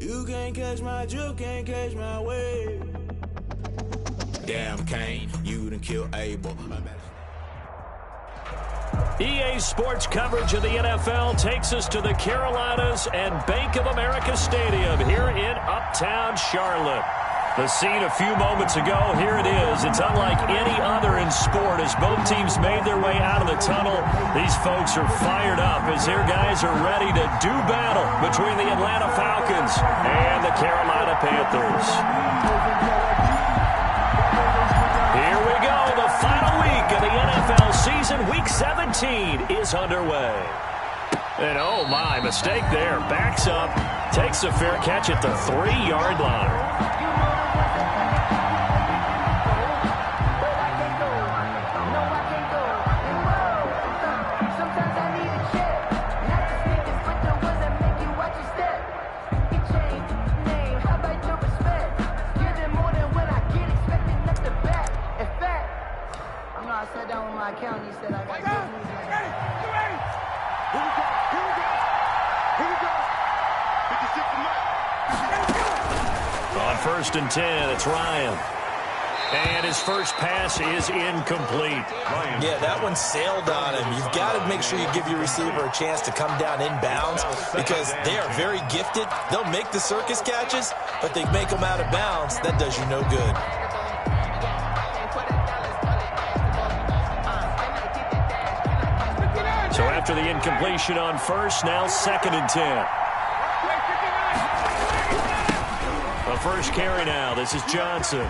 You can't catch my drift, can't catch my wave. Damn, Kane, you done killed Abel. EA Sports coverage of the NFL takes us to the Carolinas and Bank of America Stadium here in Uptown Charlotte. The scene a few moments ago, here it is. It's unlike any other in sport as both teams made their way out of the tunnel. These folks are fired up as their guys are ready to do battle between the Atlanta Falcons and the Carolina Panthers. Here we go. The final week of the NFL season, Week 17, is underway. And oh my, mistake there. Backs up, takes a fair catch at the 3-yard line. On 1st and 10, it's Ryan. And his first pass is incomplete. Yeah, that one sailed on him. You've got to make sure you give your receiver a chance to come down inbounds because they are very gifted. They'll make the circus catches, but they make them out of bounds. That does you no good. So after the incompletion on first, now 2nd and 10. The first carry now. This is Johnson.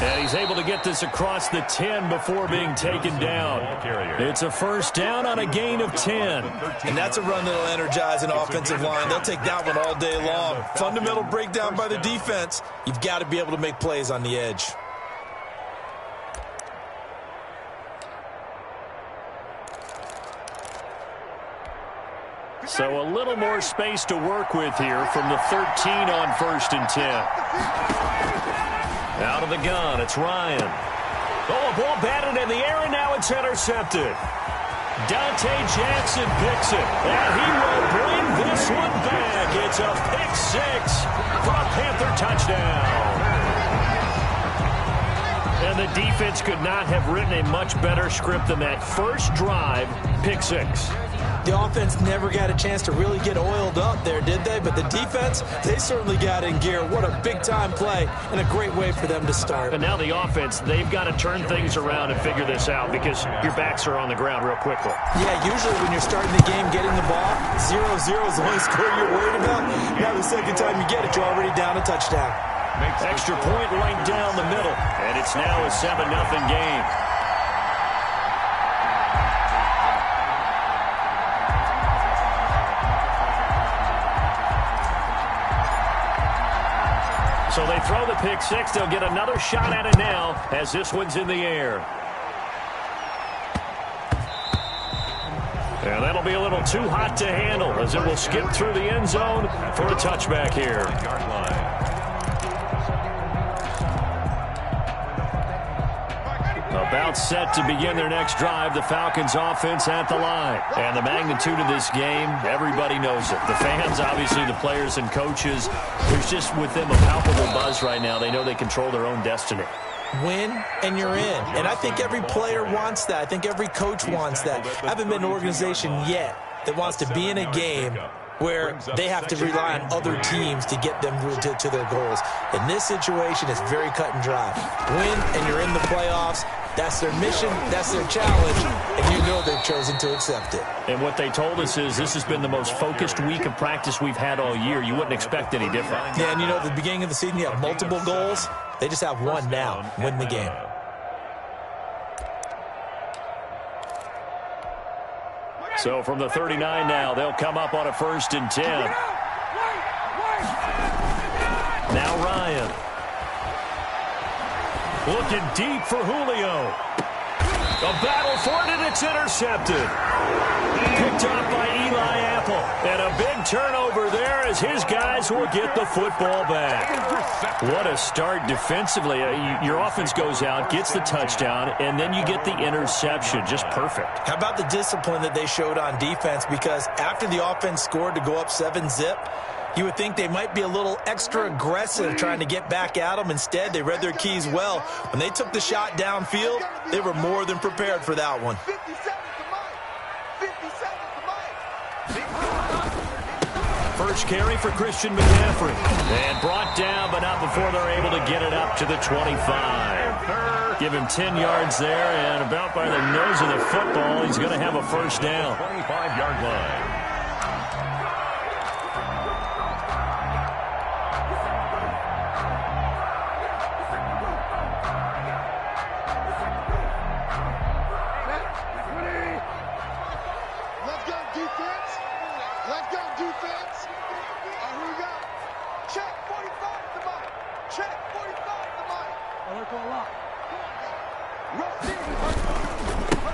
And he's able to get this across the 10 before being taken down. It's a first down on a gain of 10. And that's a run that'll energize an offensive line. They'll take that one all day long. Fundamental breakdown by the defense. You've got to be able to make plays on the edge. So a little more space to work with here from the 13 on 1st and 10. Out of the gun, it's Ryan. Oh, a ball batted in the air, and now it's intercepted. Dante Jackson picks it, and he will bring this one back. It's a pick 6 for a Panther touchdown. And the defense could not have written a much better script than that first drive, pick 6. The offense never got a chance to really get oiled up there, did they? But the defense, they certainly got in gear. What a big-time play and a great way for them to start. And now the offense, they've got to turn things around and figure this out because your backs are on the ground real quickly. Yeah, usually when you're starting the game, getting the ball, 0-0 is the only score you're worried about. Now the second time you get it, you're already down a touchdown. Extra point right down the middle, and it's now a 7-0 game. So they throw the pick 6. They'll get another shot at it now as this one's in the air. And that'll be a little too hot to handle as it will skip through the end zone for a touchback here. About set to begin their next drive, the Falcons offense at the line. And the magnitude of this game, everybody knows it. The fans, obviously the players and coaches, there's just with them a palpable buzz right now. They know they control their own destiny. Win and you're in. And I think every player wants that. I think every coach wants that. I haven't been an organization yet that wants to be in a game where they have to rely on other teams to get them to their goals. In this situation, it's very cut and dry. Win and you're in the playoffs. That's their mission, that's their challenge, and you know they've chosen to accept it. And what they told us is this has been the most focused week of practice we've had all year. You wouldn't expect any different. Yeah, and you know, at the beginning of the season, you have multiple goals. They just have one now, win the game. So from the 39 now, they'll come up on a 1st and 10. Now Ryan. Looking deep for Julio. A battle for it, and it's intercepted. Picked off by Eli Apple. And a big turnover there as his guys will get the football back. What a start defensively. Your offense goes out, gets the touchdown, and then you get the interception. Just perfect. How about the discipline that they showed on defense? Because after the offense scored to go up 7-zip, You would think they might be a little extra aggressive trying to get back at them. Instead, they read their keys well. When they took the shot downfield, they were more than prepared for that one. First carry for Christian McCaffrey. And brought down, but not before they're able to get it up to the 25. Give him 10 yards there, and about by the nose of the football, he's going to have a first down. 25-yard line.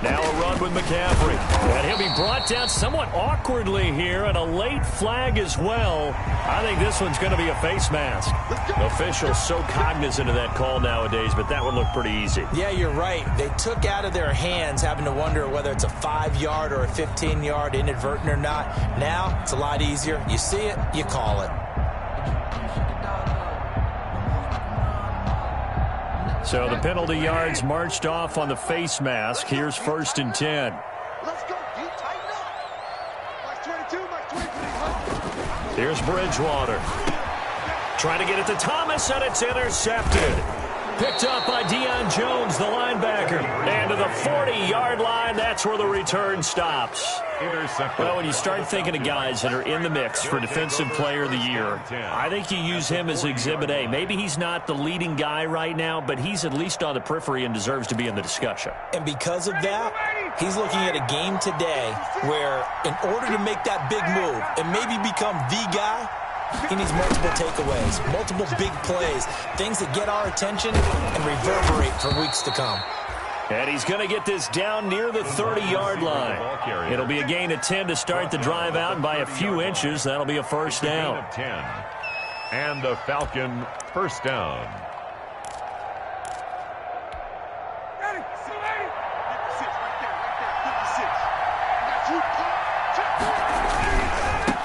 Now a run with McCaffrey. And he'll be brought down somewhat awkwardly here, and a late flag as well. I think this one's going to be a face mask. Officials so cognizant of that call nowadays, but that would look pretty easy. Yeah, you're right. They took out of their hands having to wonder whether it's a 5-yard or a 15-yard inadvertent or not. Now it's a lot easier. You see it, you call it. So the penalty yards marched off on the face mask. Here's 1st and 10. Let's go. You tighten up. Like 22, like 23. Here's Bridgewater. Trying to get it to Thomas, and it's intercepted. Picked up by Deion Jones, the linebacker. And to the 40-yard line, that's where the return stops. Well, when you start thinking of guys that are in the mix for Defensive Player of the Year, I think you use him as Exhibit A. Maybe he's not the leading guy right now, but he's at least on the periphery and deserves to be in the discussion. And because of that, he's looking at a game today where in order to make that big move and maybe become the guy, he needs multiple takeaways, multiple big plays, things that get our attention and reverberate for weeks to come. And he's going to get this down near the 30-yard line. It'll be a gain of 10 to start the drive out, and by a few inches, that'll be a first down. 10. And the Falcon first down.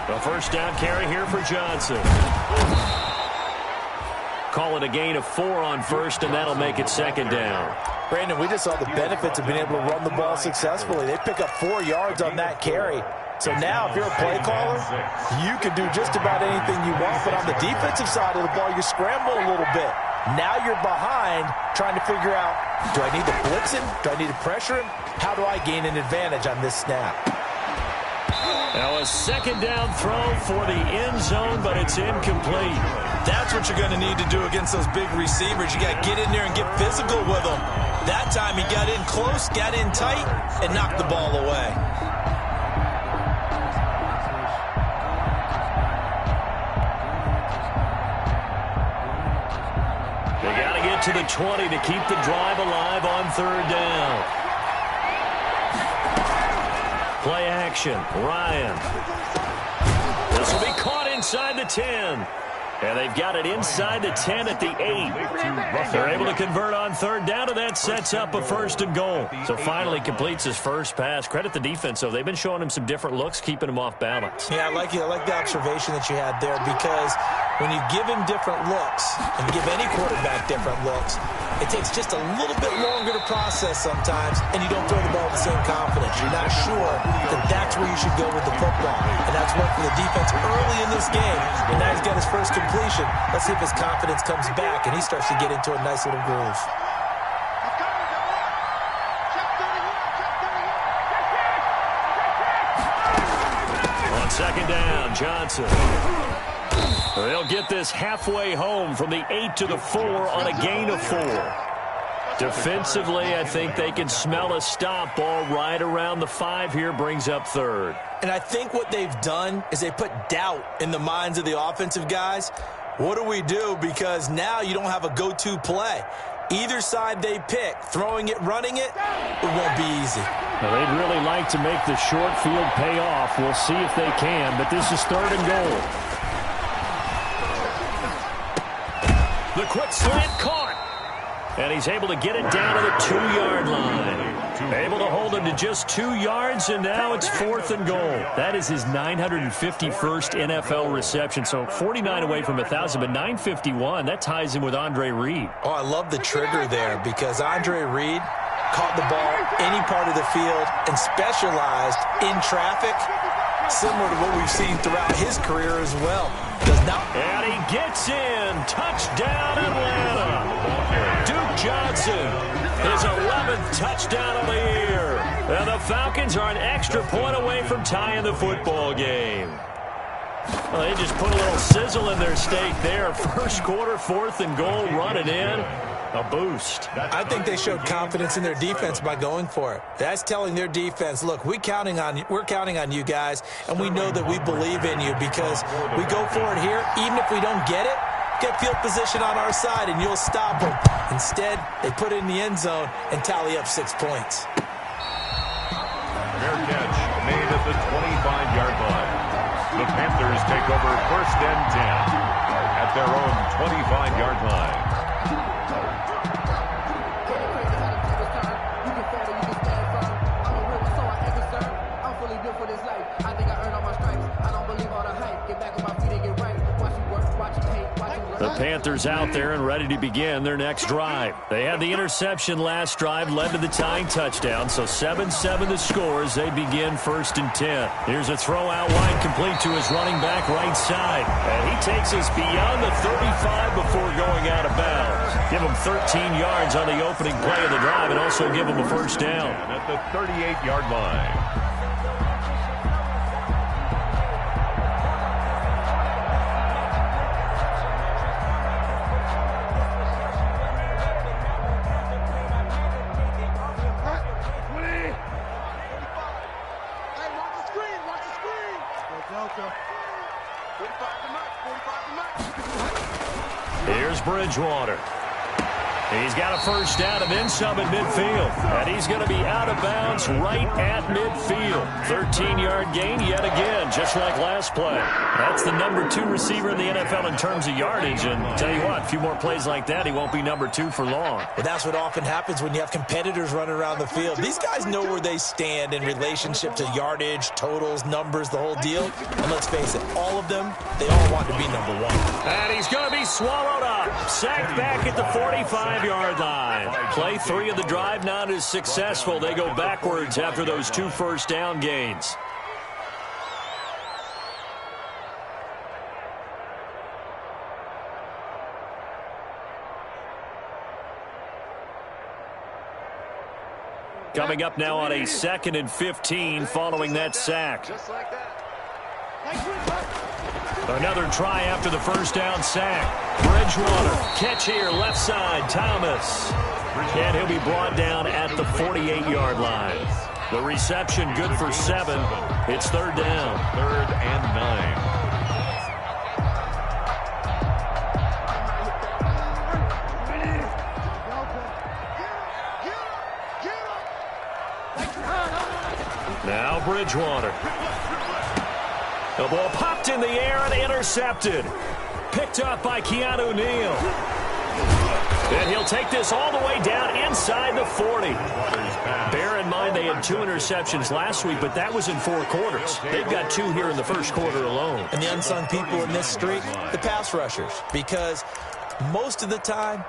The first down carry here for Johnson. Call it a gain of 4 on first, and that'll make it second down. Brandon, we just saw the benefits of being able to run the ball successfully. They pick up 4 yards on that carry. So now if you're a play caller, you can do just about anything you want. But on the defensive side of the ball, you scramble a little bit. Now you're behind trying to figure out, do I need to blitz him? Do I need to pressure him? How do I gain an advantage on this snap? Now a second down throw for the end zone, but it's incomplete. That's what you're going to need to do against those big receivers. You got to get in there and get physical with them. That time he got in close, got in tight, and knocked the ball away. They got to get to the 20 to keep the drive alive on 3rd down. Play action, Ryan. This will be caught inside the 10. And they've got it inside the 10 at the 8. They're able to convert on 3rd down, and that sets up a 1st and goal. So finally completes his first pass. Credit the defense, though. They've been showing him some different looks, keeping him off balance. Yeah, I like the observation that you had there, because when you give him different looks and give any quarterback different looks, it takes just a little bit longer to process sometimes, and you don't throw the ball with the same confidence. You're not sure that that's where you should go with the football. And that's worked for the defense early in this game. And now he's got his first completion. Let's see if his confidence comes back and he starts to get into a nice little groove. On 2nd down, Johnson. They'll get this halfway home from the 8 to the 4 on a gain of 4. Defensively, I think they can smell a stop ball right around the 5 here, brings up 3rd. And I think what they've done is they put doubt in the minds of the offensive guys. What do we do? Because now you don't have a go-to play. Either side they pick, throwing it, running it, it won't be easy. Now, they'd really like to make the short field pay off. We'll see if they can, but this is 3rd and goal. The quick slant caught. And he's able to get it down to the 2-yard line. Able to hold him to just 2 yards, and now it's 4th and goal. That is his 951st NFL reception. So 49 away from 1,000, but 951. That ties him with Andre Reed. Oh, I love the trigger there because Andre Reed caught the ball any part of the field and specialized in traffic, similar to what we've seen throughout his career as well. And he gets in. Touchdown, Atlanta. Duke Johnson, his 11th touchdown of the year. And the Falcons are an extra point away from tying the football game. Well, they just put a little sizzle in their steak there. First quarter, 4th and goal, running in. A boost. I think they showed confidence in their defense by going for it. That's telling their defense, look, we're counting on you guys, and we know that we believe in you because we go for it here. Even if we don't get it, get field position on our side, and you'll stop them. Instead, they put it in the end zone and tally up 6 points. Fair catch made at the 25-yard line. The Panthers take over 1st and 10 at their own 25-yard line. The Panthers out there and ready to begin their next drive. They had the interception last drive, led to the tying touchdown, so 7-7 the score as they begin 1st and 10. Here's a throw out wide, complete to his running back right side. And he takes us beyond the 35 before going out of bounds. Give him 13 yards on the opening play of the drive and also give him a first down. At the 38-yard line. Here's Bridgewater. He's got a first down and then some at midfield. And he's going to be out of bounds right at midfield. 13-yard gain yet again, just like last play. That's the number 2 receiver in the NFL in terms of yardage. And tell you what, a few more plays like that, he won't be number 2 for long. Well, that's what often happens when you have competitors running around the field. These guys know where they stand in relationship to yardage, totals, numbers, the whole deal. And let's face it, all of them, they all want to be number 1. And he's going to be swallowed up. Sacked back at the 45-yard line. Play 3 of the drive not as successful. They go backwards after those 2 first down gains. Coming up now on a 2nd and 15 following that sack. Just like that. Another try after the first down sack. Bridgewater, catch here, left side, Thomas. And he'll be brought down at the 48-yard line. The reception good for 7. It's 3rd down. 3rd and 9. Now Bridgewater. The ball popped in the air and intercepted. Picked up by Keanu Neal. And he'll take this all the way down inside the 40. Bear in mind they had 2 interceptions last week, but that was in 4 quarters. They've got 2 here in the first quarter alone. And the unsung people in this streak, the pass rushers, because most of the time,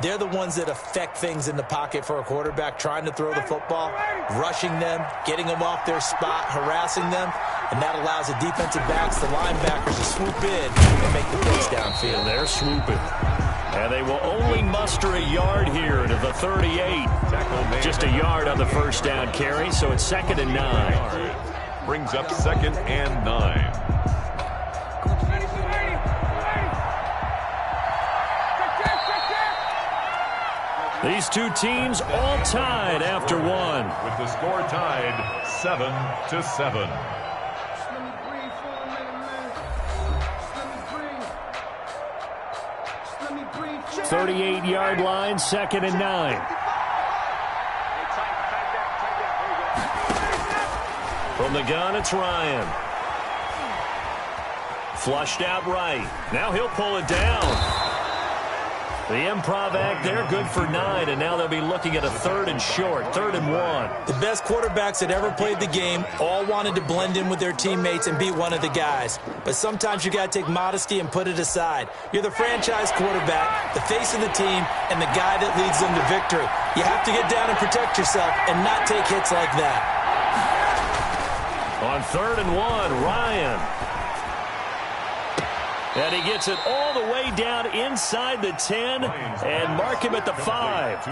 they're the ones that affect things in the pocket for a quarterback, trying to throw the football, rushing them, getting them off their spot, harassing them, and that allows the defensive backs, the linebackers to swoop in and make the plays downfield. They're swooping. And they will only muster a yard here to the 38. Just a yard on the first down carry, so it's 2nd and 9. Brings up 2nd and 9. These 2 teams all tied after 1. With the score tied 7-7. 38-yard line, 2nd and 9. From the gun, it's Ryan. Flushed out right. Now he'll pull it down. The improv act, they're good for 9, and now they'll be looking at a 3rd and short, 3rd and 1. The best quarterbacks that ever played the game all wanted to blend in with their teammates and be one of the guys. But sometimes you got to take modesty and put it aside. You're the franchise quarterback, the face of the team, and the guy that leads them to victory. You have to get down and protect yourself and not take hits like that. On 3rd and 1, Ryan. And he gets it all the way down inside the 10 and mark him at the 5.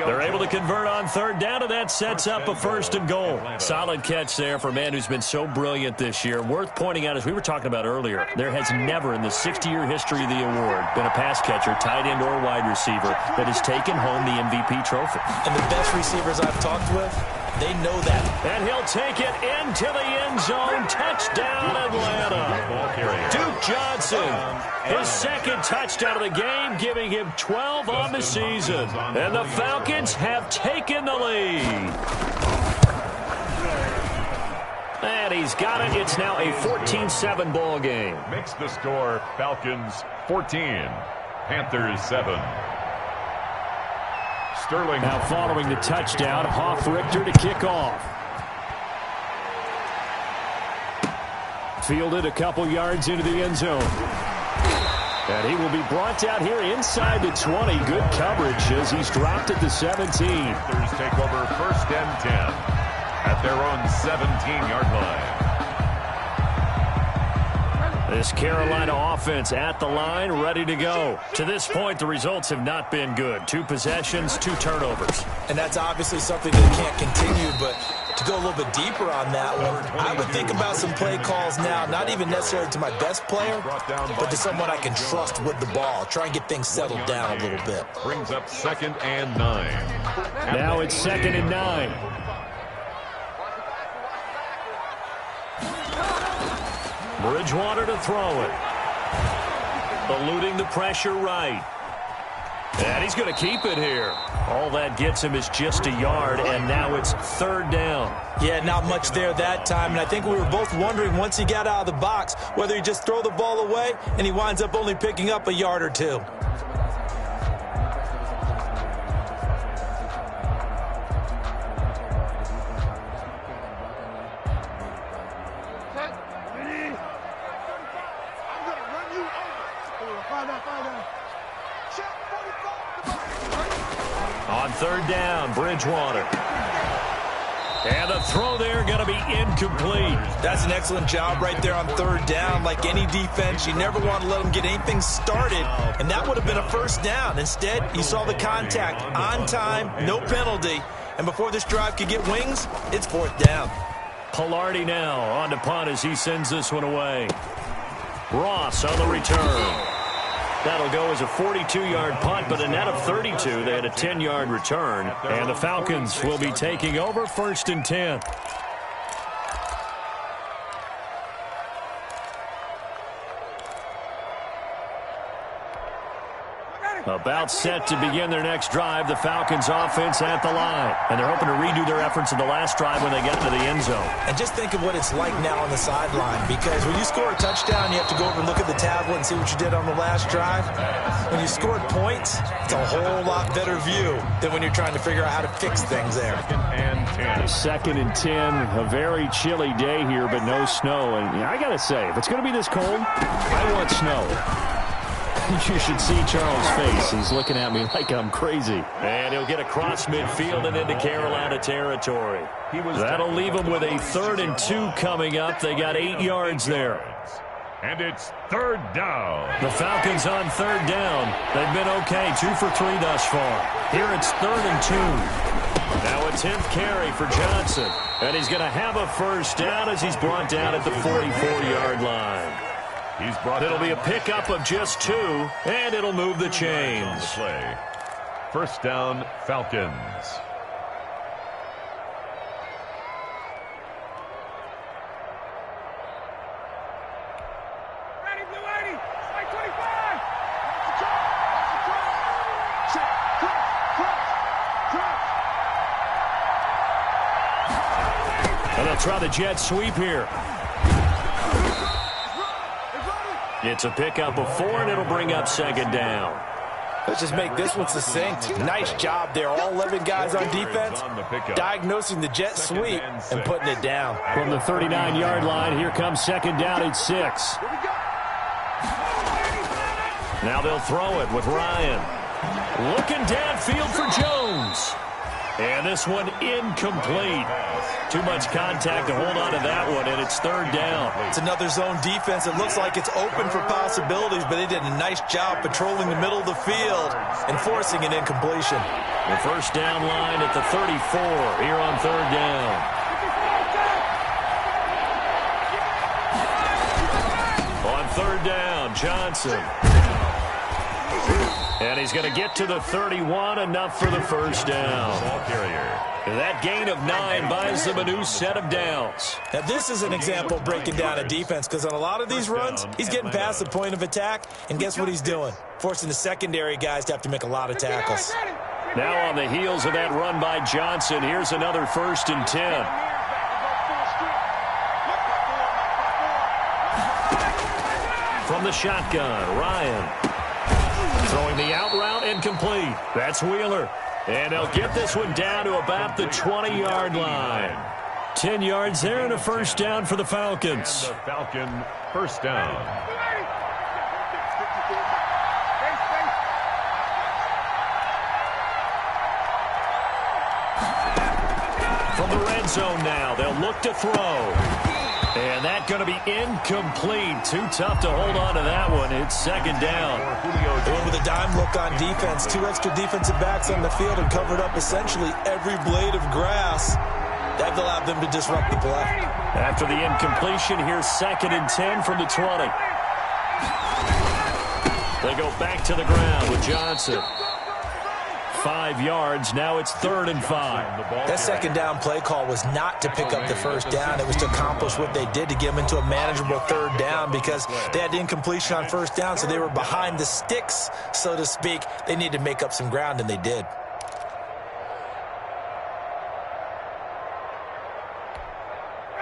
They're able to convert on 3rd down, and that sets up a 1st and goal. Solid catch there for a man who's been so brilliant this year. Worth pointing out, as we were talking about earlier, there has never in the 60-year history of the award been a pass catcher, tight end or wide receiver that has taken home the MVP trophy. And the best receivers I've talked with, they know that. And he'll take it into the end zone. Touchdown, Atlanta. Duke Johnson, his 2nd touchdown of the game, giving him 12 on the season. And the Falcons have taken the lead. And he's got it. It's now a 14-7 ball game. Makes the score Falcons 14, Panthers 7. Sterling. Now following the touchdown, Hoff-Richter to kick off. Fielded a couple yards into the end zone. And he will be brought out here inside the 20. Good coverage as he's dropped at the 17. Panthers take over 1st and 10 at their own 17-yard line. This Carolina offense at the line, ready to go. To this point, the results have not been good. 2 possessions, 2 turnovers. And that's obviously something that can't continue, but to go a little bit deeper on that one, I would think about some play calls now, not even necessarily to my best player, but to someone I can trust with the ball. Try and get things settled down a little bit. Brings up 2nd and 9. Now it's 2nd and 9. Bridgewater to throw it. Eluding the pressure right. And he's going to keep it here. All that gets him is just a yard, and now it's 3rd down. Yeah, not much there that time, and I think we were both wondering once he got out of the box whether he just throw the ball away, and he winds up only picking up a yard or 2. On 3rd down, Bridgewater. And the throw there going to be incomplete. That's an excellent job right there on 3rd down. Like any defense, you never want to let them get anything started, and that would have been a 1st down. Instead, you saw the contact on time, no penalty, and before this drive could get wings, it's 4th down. Pilardi now on to punt as he sends this one away. Ross on the return. That'll go as a 42-yard punt, but a net of 32. They had a 10-yard return, and the Falcons will be taking over 1st and 10. About set to begin their next drive, the Falcons offense at the line. And they're hoping to redo their efforts in the last drive when they got into the end zone. And just think of what it's like now on the sideline, because when you score a touchdown, you have to go over and look at the tablet and see what you did on the last drive. When you scored points, it's a whole lot better view than when you're trying to figure out how to fix things there. 2nd and 10, a very chilly day here, but no snow. And I got to say, if it's going to be this cold, I want snow. You should see Charles' face. He's looking at me like I'm crazy. And he'll get across midfield and into Carolina territory. That'll leave them with a 3rd and 2 coming up. They got 8 yards there. And it's 3rd down. The Falcons on 3rd down. They've been okay, 2 for 3 thus far. Here it's 3rd and 2. Now a 10th carry for Johnson. And he's going to have a 1st down as he's brought down at the 44-yard line. It'll be a pickup of just 2, and it'll move the chains. 1st down, Falcons. Ready, Blue 80, strike 25. And they'll try the jet sweep here. It's a pickup of 4, and it'll bring up 2nd down. Let's just make this one succinct. Nice job there. All 11 guys on defense, diagnosing the jet sweep and putting it down. From the 39-yard line, here comes second down at 6. Now they'll throw it with Ryan. Looking downfield for Jones. And this one incomplete. Too much contact to hold on to that one, and it's third down. It's another zone defense. It looks like it's open for possibilities, but they did a nice job patrolling the middle of the field and forcing an incompletion. The first down line at the 34 here on third down. On third down, Johnson. And he's going to get to the 31, enough for the first down. That gain of 9 buys them a new set of downs. Now, this is an example of breaking down a defense, because on a lot of these runs, he's getting past the point of attack, and guess what he's doing? Forcing the secondary guys to have to make a lot of tackles. Now on the heels of that run by Johnson, here's another 1st and 10. From the shotgun, Ryan. Throwing the out route incomplete. That's Wheeler. And they'll get this one down to about the 20-yard line. 10 yards there and a first down for the Falcons. And the Falcon first down. From the red zone now, they'll look to throw. And that's going to be incomplete. Too tough to hold on to that one. It's second down. They went with a dime look on defense. 2 extra defensive backs on the field and covered up essentially every blade of grass. That allowed them to disrupt the play. After the incompletion, here's 2nd and 10 from the 20. They go back to the ground with Johnson. 5 yards. Now it's 3rd and 5. That second down play call was not to pick up the first down. It was to accomplish what they did, to get them into a manageable 3rd down, because they had incompletion on first down, so they were behind the sticks, so to speak. They needed to make up some ground, and they did.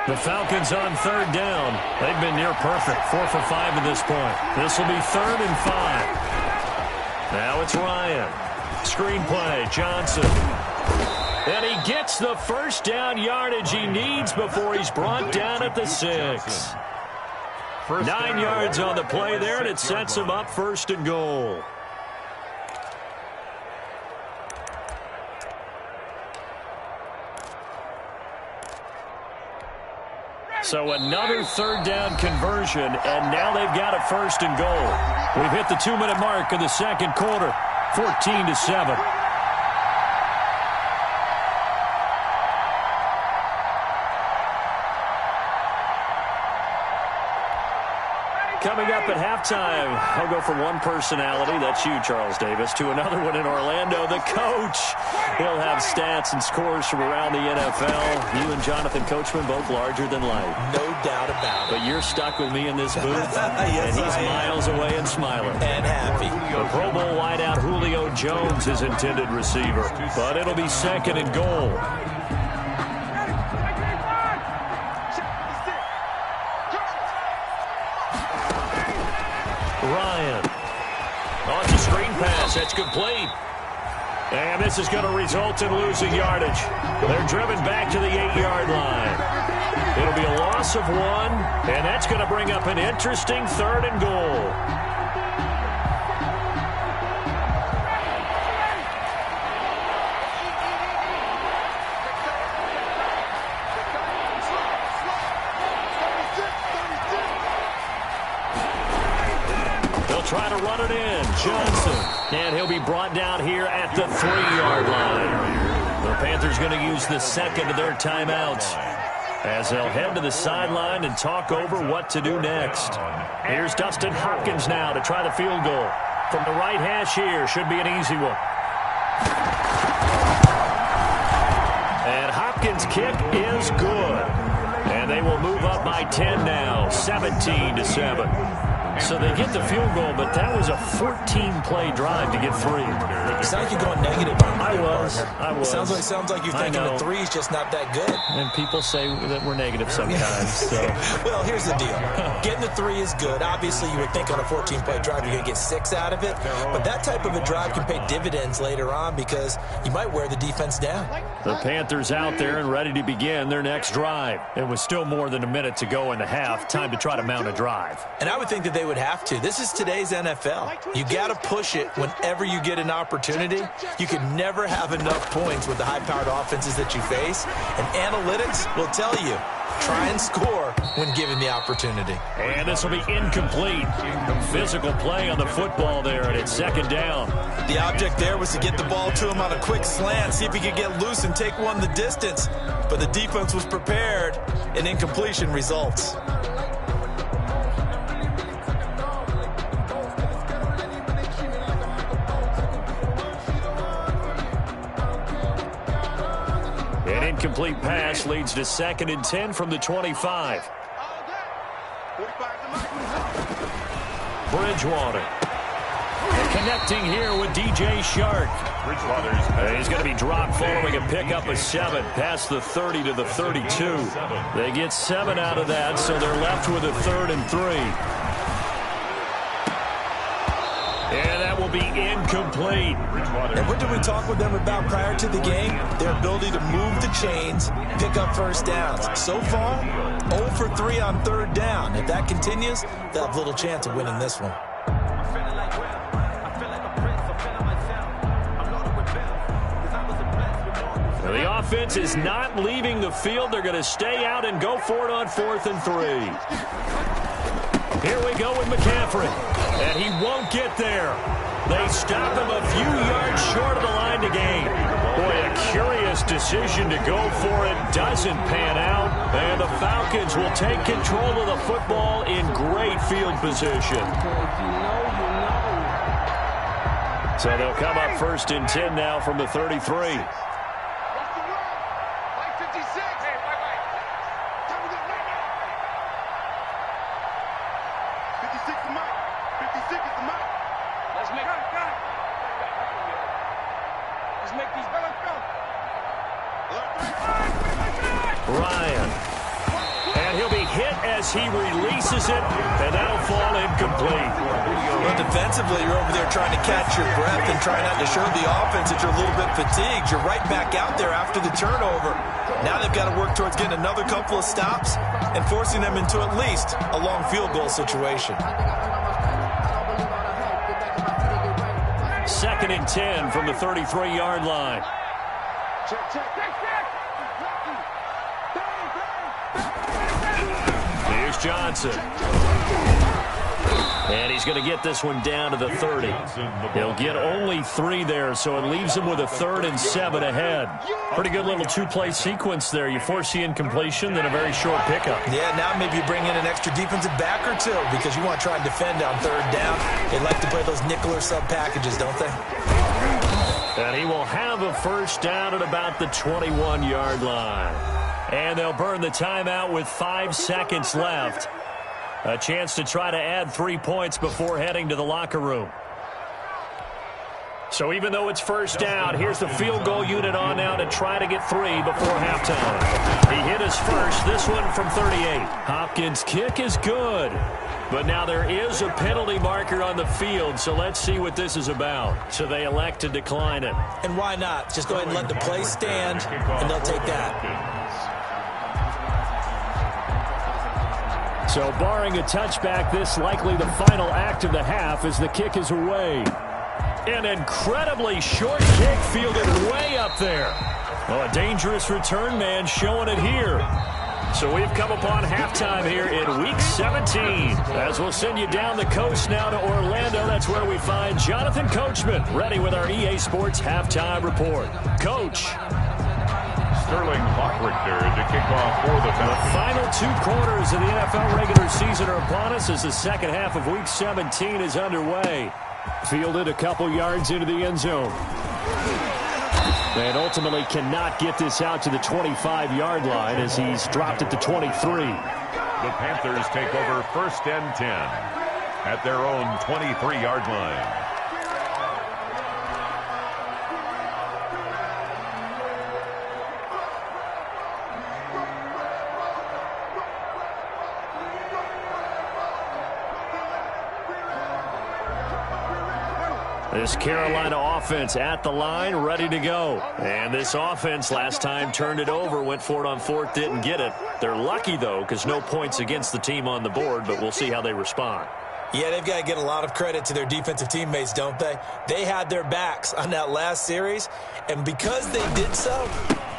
The Falcons on 3rd down. They've been near perfect. 4 for 5 at this point. This will be 3rd and 5. Now it's Ryan. Screen play, Johnson. And he gets the first down yardage he needs before he's brought down at the 6. 9 yards on the play there, and it sets him up 1st and goal. So another 3rd down conversion, and now they've got a 1st and goal. We've hit the 2-minute mark of the second quarter. 14-7. Coming up at halftime, I'll go from one personality, that's you, Charles Davis, to another one in Orlando, the coach. He'll have stats and scores from around the NFL. You and Jonathan Coachman, both larger than life. No doubt about it. But you're stuck with me in this booth, Yes, and he's miles away and smiling. And happy. The Pro Bowl wideout Julio Jones is intended receiver, but it'll be 2nd and goal. Ryan. Oh, it's a screen pass. That's complete. And this is going to result in losing yardage. They're driven back to the 8-yard line. It'll be a loss of 1, and that's going to bring up an interesting 3rd and goal. Try to run it in. Johnson. And he'll be brought down here at the 3-yard line. The Panthers going to use the 2nd of their timeouts as they'll head to the sideline and talk over what to do next. Here's Dustin Hopkins now to try the field goal. From the right hash here, should be an easy one. And Hopkins' kick is good. And they will move up by 10 now, 17-7. So they get the field goal, but that was a 14-play drive to get 3. You sound like you're going negative on I was. Sounds like you're thinking the 3 is just not that good. And people say that we're negative sometimes. So. Well, here's the deal. Getting the 3 is good. Obviously, you would think on a 14-play drive you're going to get 6 out of it. But that type of a drive can pay dividends later on because you might wear the defense down. The Panthers out there and ready to begin their next drive. It was still more than a minute to go in the half. Time to try to mount a drive. And I would think that they would have to. This is today's NFL. You got to push it whenever you get an opportunity. You can never have enough points with the high-powered offenses that you face. And analytics will tell you, try and score when given the opportunity. And this will be incomplete. Physical play on the football there, and it's second down. The object there was to get the ball to him on a quick slant, see if he could get loose and take one the distance. But the defense was prepared, and incompletion results. An incomplete pass leads to 2nd and 10 from the 25. Bridgewater. Connecting here with DJ Shark. He's going to be dropped following a pickup of 7 past the 30 to the 32. They get 7 out of that, so they're left with a 3rd and 3. And that will be incomplete. And what did we talk with them about prior to the game? Their ability to move the chains, pick up first downs. So far, 0 for 3 on 3rd down. If that continues, they'll have little chance of winning this one. The offense is not leaving the field. They're going to stay out and go for it on 4th and 3. Here we go with McCaffrey. And he won't get there. They stop him a few yards short of the line to gain. Boy, a curious decision to go for it. Doesn't pan out. And the Falcons will take control of the football in great field position. So they'll come up 1st and 10 now from the 33. Ryan. And he'll be hit as he releases it, and that'll fall incomplete. Well, defensively, you're over there trying to catch your breath and try not to show the offense that you're a little bit fatigued. You're right back out there after the turnover. Now they've got to work towards getting another couple of stops and forcing them into at least a long field goal situation. 2nd and 10 from the 33-yard line. Here's Johnson. And he's going to get this one down to the 30. He'll get only 3 there, so it leaves him with a 3rd and 7 ahead. Pretty good little 2-play sequence there. You force the incompletion, then a very short pickup. Yeah, now maybe you bring in an extra defensive back or 2 because you want to try and defend on 3rd down. They like to play those nickel or sub packages, don't they? And he will have a 1st down at about the 21-yard line. And they'll burn the timeout with 5 seconds left. A chance to try to add 3 points before heading to the locker room. So even though it's 1st down, here's the field goal unit on now to try to get 3 before halftime. He hit his first, this one from 38. Hopkins' kick is good. But now there is a penalty marker on the field, so let's see what this is about. So they elect to decline it. And why not? Just go ahead and let the play stand, and they'll take that. So barring a touchback, this likely the final act of the half as the kick is away. An incredibly short kick fielded way up there. Well, a dangerous return man showing it here. So we've come upon halftime here in Week 17. As we'll send you down the coast now to Orlando, that's where we find Jonathan Coachman, ready with our EA Sports Halftime Report. Coach. Sterling Hockrichter to kick off for the Falcons. The final 2 quarters of the NFL regular season are upon us as the second half of Week 17 is underway. Fielded a couple yards into the end zone. And ultimately cannot get this out to the 25-yard line as he's dropped at the 23. The Panthers take over 1st and 10. at their own 23-yard line. This Carolina offense at the line, ready to go. And this offense last time turned it over, went for it on fourth, didn't get it. They're lucky, though, because no points against the team on the board, but we'll see how they respond. Yeah, they've got to get a lot of credit to their defensive teammates, don't they? They had their backs on that last series, and because they did so,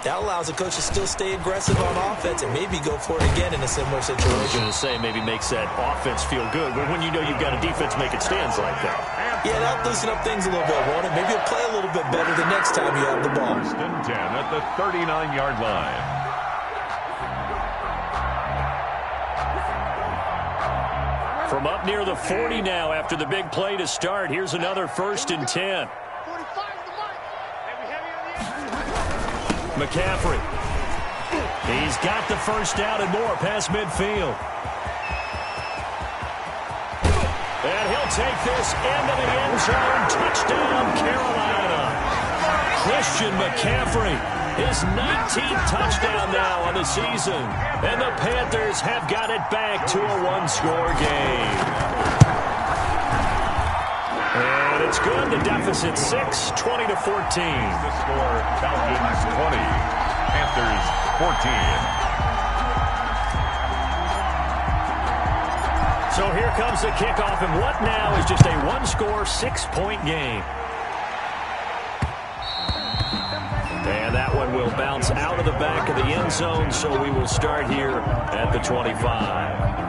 that allows the coach to still stay aggressive on offense and maybe go for it again in a similar situation. I was going to say maybe makes that offense feel good, but when you know you've got a defense making stands like that. Yeah, that'll loosen up things a little bit, won't it? Maybe you'll play a little bit better the next time you have the ball. First and 10 at the 39-yard line. From up near the 40 now after the big play to start, here's another first and 10. McCaffrey. He's got the first down and more past midfield. And he'll take this into the end zone. Touchdown, Carolina. Christian McCaffrey, his 19th touchdown now on the season. And the Panthers have got it back to a one-score game. And it's good. The deficit 6, 20-14. The score, Falcons 20, Panthers 14. So here comes the kickoff, and what now is just a one-score, 6-point game. And that one will bounce out of the back of the end zone, so we will start here at the 25.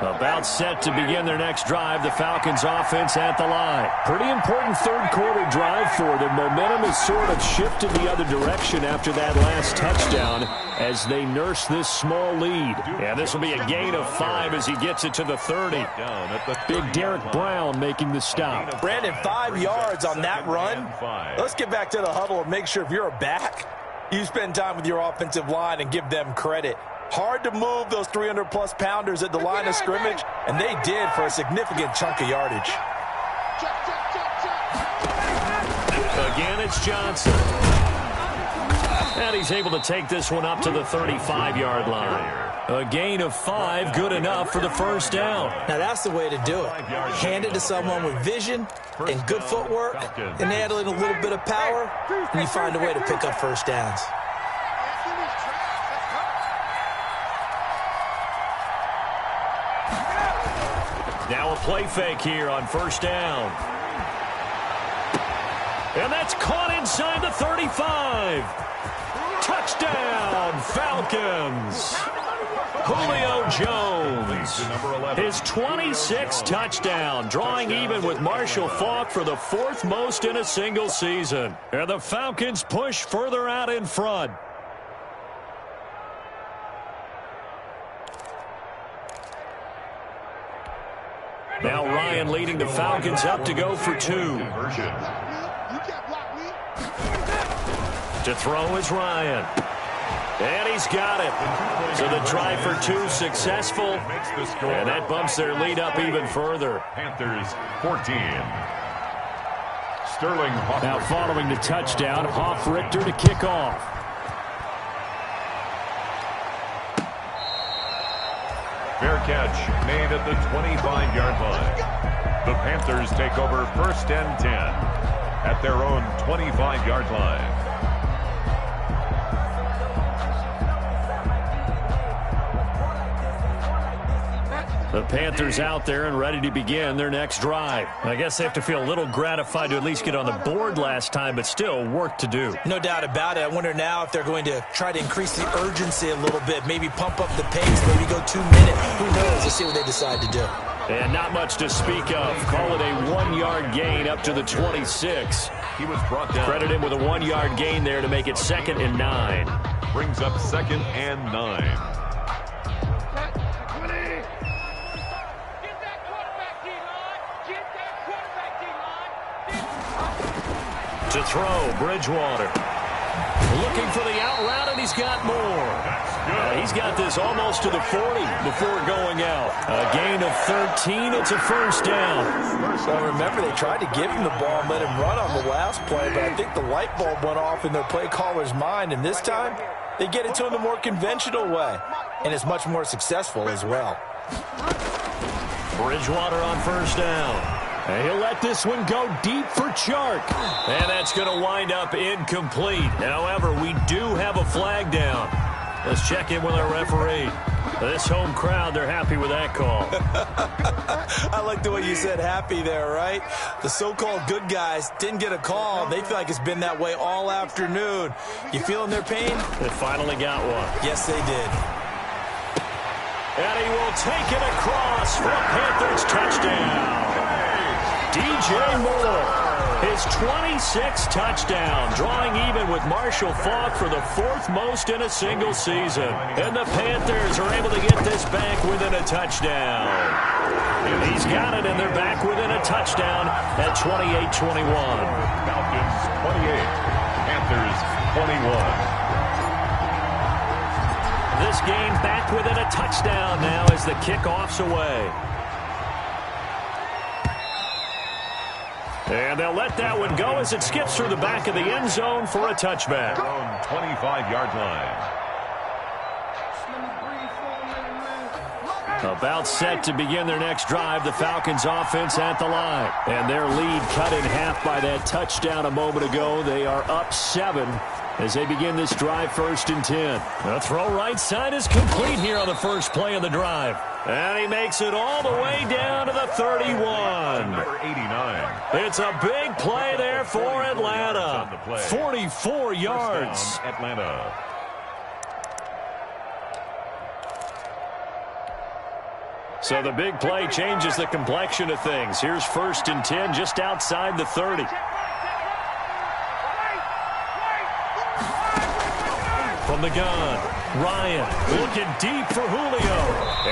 About set to begin their next drive, the Falcons offense at the line. Pretty important third quarter drive for them. Momentum has sort of shifted the other direction after that last touchdown as they nurse this small lead. And this will be a gain of 5 as he gets it to the 30. Big Derek Brown making the stop. Brandon, 5 yards on that run. Let's get back to the huddle and make sure if you're a back, you spend time with your offensive line and give them credit. Hard to move those 300-plus pounders at the line of scrimmage, and they did for a significant chunk of yardage. Again, it's Johnson. And he's able to take this one up to the 35-yard line. A gain of 5, good enough for the first down. Now, that's the way to do it. Hand it to someone with vision and good footwork, and add in a little bit of power, and you find a way to pick up first downs. Now a play fake here on first down. And that's caught inside the 35. Touchdown, Falcons. Julio Jones, his 26th touchdown, drawing even with Marshall Faulk for the 4th most in a single season. And the Falcons push further out in front. Now Ryan leading the Falcons up to go for 2. To throw is Ryan. And he's got it. So the try for 2 successful. And that bumps their lead up even further. Panthers 14. Sterling Hoffrichter. Now following the touchdown, Hoffrichter to kick off. Fair catch made at the 25-yard line. The Panthers take over first and 10 at their own 25-yard line. The Panthers out there and ready to begin their next drive. I guess they have to feel a little gratified to at least get on the board last time, but still work to do. No doubt about it. I wonder now if they're going to try to increase the urgency a little bit, maybe pump up the pace, maybe go 2 minutes. Who knows? Let's see what they decide to do. And not much to speak of. Call it a 1-yard gain up to the 26. He was brought down. Credit him with a 1-yard gain there to make it 2nd and 9. Brings up 2nd and 9. To throw, Bridgewater. Looking for the out route, and he's got more. He's got this almost to the 40 before going out. A gain of 13. It's a first down. Well, remember, they tried to give him the ball and let him run on the last play, but I think the light bulb went off in their play caller's mind, and this time they get it to him the more conventional way, and it's much more successful as well. Bridgewater on first down. And he'll let this one go deep for Chark. And that's going to wind up incomplete. However, we do have a flag down. Let's check in with our referee. This home crowd, they're happy with that call. I like the way you said happy there, right? The so-called good guys didn't get a call. They feel like it's been that way all afternoon. You feeling their pain? They finally got one. Yes, they did. And he will take it across for a Panthers touchdown. DJ Moore, his 26th touchdown, drawing even with Marshall Faulk for the 4th most in a single season. And the Panthers are able to get this back within a touchdown. And he's got it, and they're back within a touchdown at 28-21. Falcons 28, Panthers 21. This game back within a touchdown now as the kickoff's away. And they'll let that one go as it skips through the back of the end zone for a touchback. Their own 25-yard line. About set to begin their next drive, the Falcons offense at the line. And their lead cut in half by that touchdown a moment ago. They are up 7 as they begin this drive, 1st and 10. The throw right side is complete here on the first play of the drive. And he makes it all the way down to the 31. Number 89. It's a big play there for Atlanta. 44 yards. Atlanta. So the big play changes the complexion of things. Here's 1st and 10 just outside the 30. From the gun, Ryan looking deep for Julio.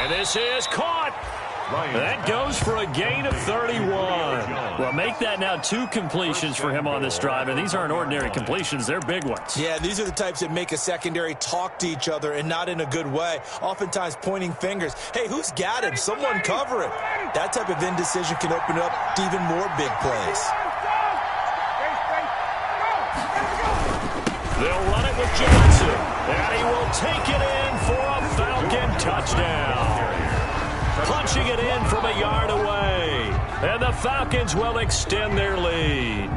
And this is caught. That goes for a gain of 31. Well, make that now 2 completions for him on this drive, and these aren't ordinary completions. They're big ones. Yeah, these are the types that make a secondary talk to each other, and not in a good way. Oftentimes pointing fingers. Hey, who's got him? Someone cover him. That type of indecision can open up to even more big plays. They'll run it with Johnson, and he will take it in for a Falcon touchdown. Punching it in from a yard away. And the Falcons will extend their lead.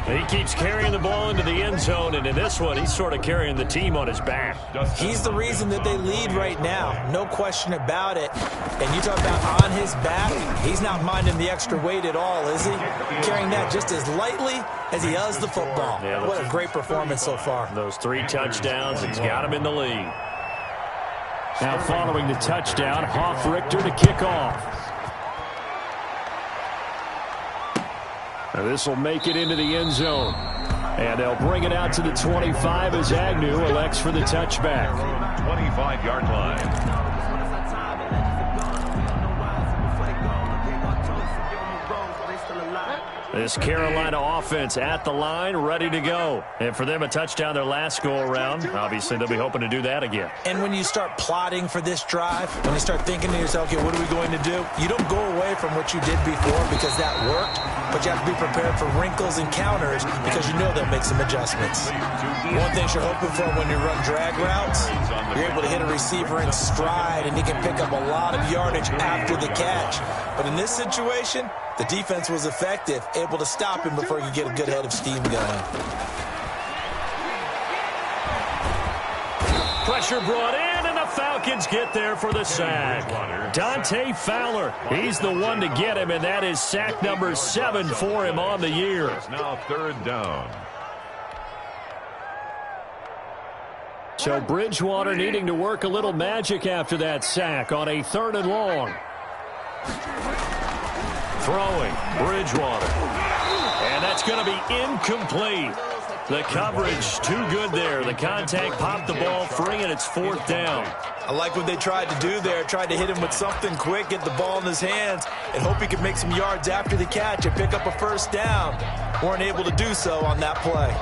He keeps carrying the ball into the end zone, and in this one, he's sort of carrying the team on his back. He's the reason that they lead right now. No question about it. And you talk about on his back, he's not minding the extra weight at all, is he? Carrying that just as lightly as he does the football. Yeah, what a great performance so far. Those 3 touchdowns, he's got him in the lead. Now following the touchdown, Hoff-Richter to kick off. Now this will make it into the end zone. And they'll bring it out to the 25 as Agnew elects for the touchback. 25-yard line. This Carolina offense at the line, ready to go. And for them, a touchdown their last go-around. Obviously, they'll be hoping to do that again. And when you start plotting for this drive, when you start thinking to yourself, okay, what are we going to do? You don't go away from what you did before because that worked, but you have to be prepared for wrinkles and counters because you know they'll make some adjustments. One thing you're hoping for when you run drag routes, you're able to hit a receiver in stride and he can pick up a lot of yardage after the catch. But in this situation, the defense was effective, able to stop him before he could get a good head of steam going. Pressure brought in, and the Falcons get there for the sack. Dante Fowler, he's the one to get him, and that is sack number 7 for him on the year. It's now 3rd down. So Bridgewater needing to work a little magic after that sack on a 3rd and long. Throwing, Bridgewater. And that's going to be incomplete. The coverage too good there. The contact popped the ball free, and it's 4th down. I like what they tried to do there. Tried to hit him with something quick, get the ball in his hands, and hope he could make some yards after the catch and pick up a first down. Weren't able to do so on that play.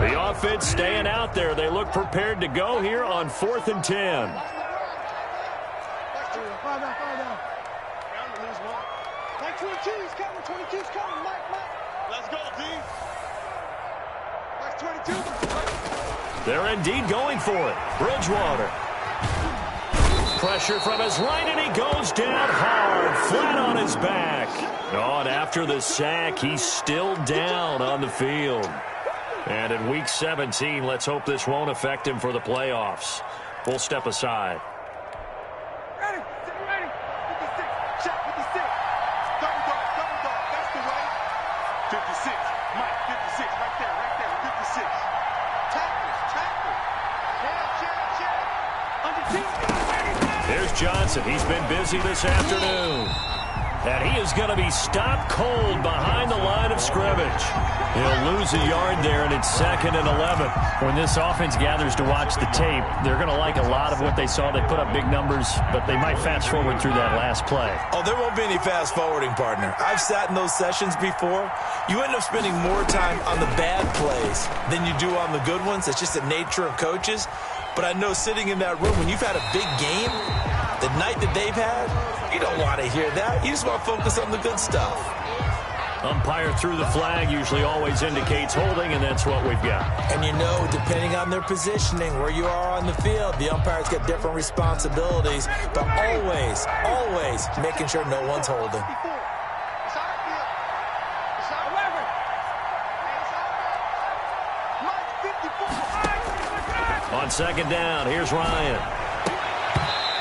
The offense staying out there. They look prepared to go here on 4th and 10. They're indeed going for it. Bridgewater. Pressure from his right, and he goes down hard, flat on his back. Oh, and after the sack, he's still down on the field. And in Week 17, let's hope this won't affect him for the playoffs. We'll step aside. Ready, 56, shot 56. Double dog, that's the way. 56, Mike, 56, right there, 56. Tackle. Under team. Here's Johnson. He's been busy this afternoon. And he is going to be stopped cold behind the line of scrimmage. He'll lose a yard there, and it's 2nd and 11. When this offense gathers to watch the tape, they're going to like a lot of what they saw. They put up big numbers, but they might fast forward through that last play. Oh, there won't be any fast forwarding, partner. I've sat in those sessions before. You end up spending more time on the bad plays than you do on the good ones. It's just the nature of coaches. But I know sitting in that room, when you've had a big game, the night that they've had, you don't want to hear that. You just want to focus on the good stuff. Umpire threw the flag, usually always indicates holding, and that's what we've got. And you know, depending on their positioning, where you are on the field, the umpires get different responsibilities, but always making sure no one's holding. On 2nd down, here's Ryan.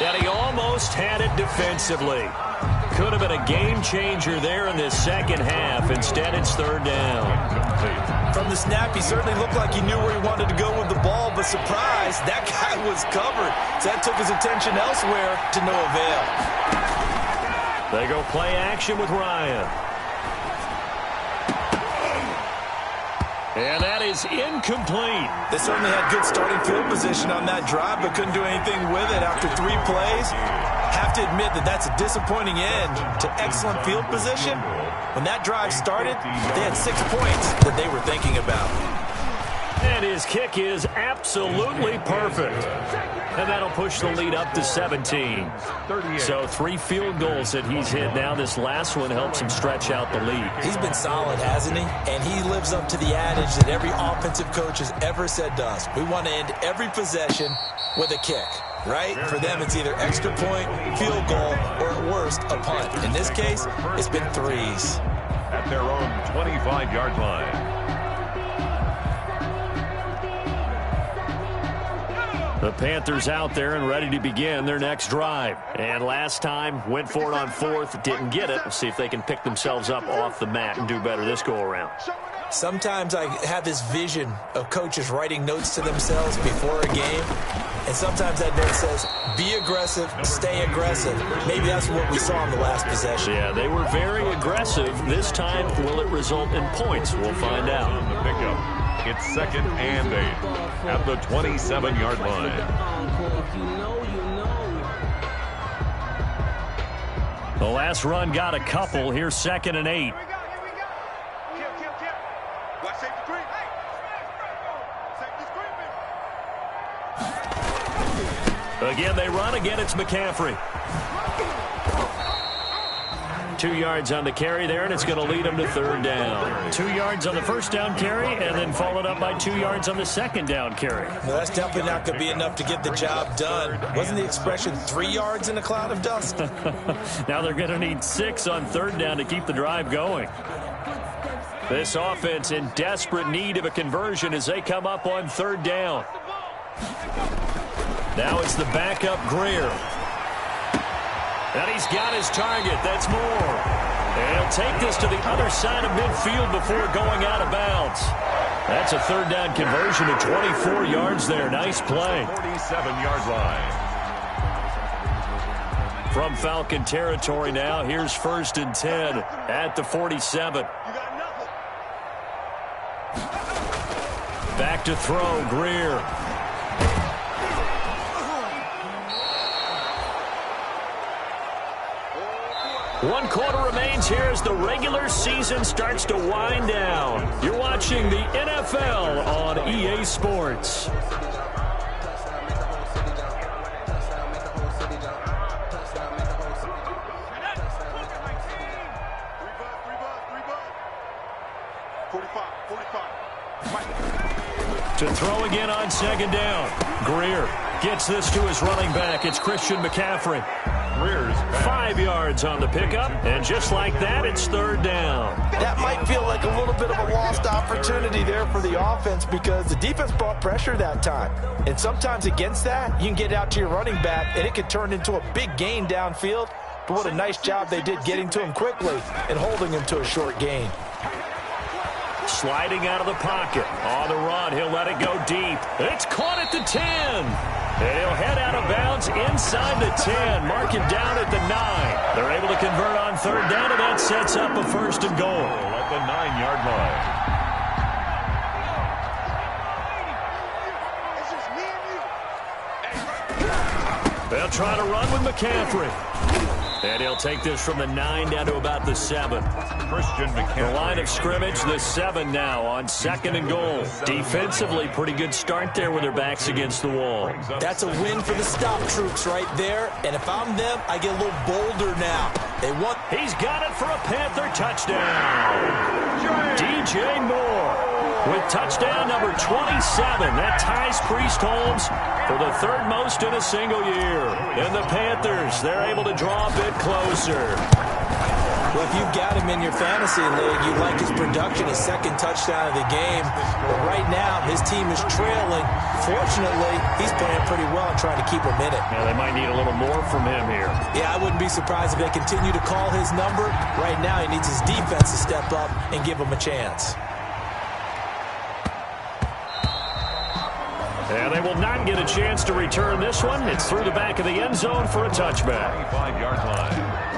And he almost had it defensively. Could have been a game changer there in this second half. Instead, it's 3rd down. From the snap, he certainly looked like he knew where he wanted to go with the ball, but surprise, that guy was covered. So that took his attention elsewhere to no avail. They go play action with Ryan. And that is incomplete. They certainly had good starting field position on that drive, but couldn't do anything with it after 3 plays. Have to admit that that's a disappointing end to excellent field position. When that drive started, they had 6 points that they were thinking about. And his kick is absolutely perfect. And that'll push the lead up to 17. So 3 field goals that he's hit now. This last one helps him stretch out the lead. He's been solid, hasn't he? And he lives up to the adage that every offensive coach has ever said to us. We want to end every possession with a kick, right? For them, it's either extra point, field goal, or at worst, a punt. In this case, it's been 3s. At their own 25-yard line. The Panthers out there and ready to begin their next drive. And last time, went for it on 4th, didn't get it. We'll see if they can pick themselves up off the mat and do better this go-around. Sometimes I have this vision of coaches writing notes to themselves before a game. And sometimes that note says, be aggressive, stay aggressive. Maybe that's what we saw in the last possession. Yeah, they were very aggressive. This time, will it result in points? We'll find out. On the pickup. It's 2nd and 8 at the 27-yard line. The last run got a couple. Here's 2nd and 8. Again, they run. Again, it's McCaffrey. 2 yards on the carry there, and it's going to lead them to 3rd down. 2 yards on the first down carry, and then followed up by 2 yards on the second down carry. Well, that's definitely not going to be enough to get the job done. Wasn't the expression 3 yards in a cloud of dust? Now they're going to need 6 on 3rd down to keep the drive going. This offense in desperate need of a conversion as they come up on 3rd down. Now it's the backup Greer. And he's got his target. That's Moore. And he'll take this to the other side of midfield before going out of bounds. That's a 3rd down conversion to 24 yards there. Nice play. 47-yard line. From Falcon territory now, here's 1st and 10 at the 47. Back to throw, Greer. One quarter remains here as the regular season starts to wind down. You're watching the NFL on EA Sports. To throw again on 2nd down. Greer gets this to his running back. It's Christian McCaffrey. Greer's 5 yards on the pickup, and just like that, it's 3rd down. That might feel like a little bit of a lost opportunity there for the offense because the defense brought pressure that time. And sometimes against that, you can get out to your running back, and it could turn into a big gain downfield. But what a nice job they did getting to him quickly and holding him to a short gain. Sliding out of the pocket. On the run, he'll let it go deep. It's caught at the 10. And he'll head out of bounds inside the 10. Mark it down at the 9. They're able to convert on 3rd down, and that sets up a 1st and goal. At the 9-yard line. They'll try to run with McCaffrey. And he'll take this from the 9 down to about the 7. Christian McCaffrey. The line of scrimmage, the 7 now on 2nd and goal. Defensively, pretty good start there with their backs against the wall. That's a win for the stop troops right there. And if I'm them, I get a little bolder now. He's got it for a Panther touchdown. DJ Moore with touchdown number 27. That ties Priest Holmes for the 3rd most in a single year. And the Panthers, they're able to draw a bit closer. Well, if you've got him in your fantasy league, you like his production, his 2nd touchdown of the game. But right now, his team is trailing. Fortunately, he's playing pretty well and trying to keep him in it. Yeah, they might need a little more from him here. Yeah, I wouldn't be surprised if they continue to call his number. Right now, he needs his defense to step up and give him a chance. And they will not get a chance to return this one. It's through the back of the end zone for a touchback. 25-yard line.